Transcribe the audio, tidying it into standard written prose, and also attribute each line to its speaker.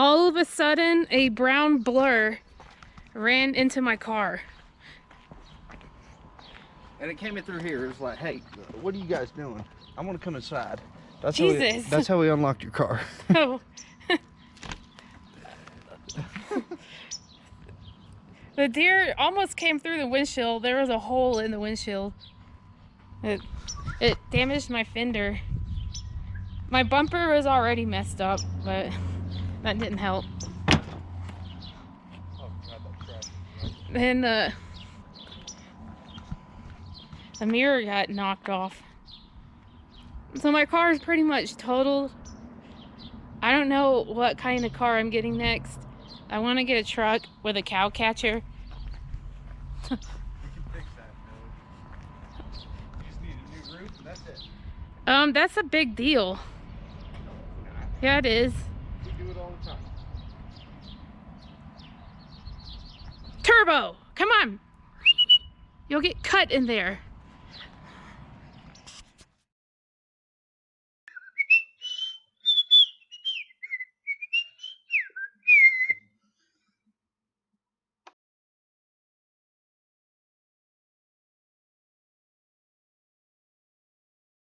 Speaker 1: All of a sudden, a brown blur ran into my car.
Speaker 2: And it came in through here. It was like, hey, what are you guys doing? I want to come inside. That's
Speaker 1: Jesus.
Speaker 2: that's how we unlocked your car.
Speaker 1: Oh. The deer almost came through the windshield. There was a hole in the windshield. It damaged my fender. My bumper was already messed up, but that didn't help.
Speaker 2: Oh, God, that's trash.
Speaker 1: Then the mirror got knocked off. So my car is pretty much totaled. I don't know what kind of car I'm getting next. I want to get a truck with a cow catcher.
Speaker 2: We can fix that, though. You just need a new roof, and that's it.
Speaker 1: That's a big deal. Yeah, it is.
Speaker 2: We do it all the time.
Speaker 1: Turbo! Come on! You'll get cut in there.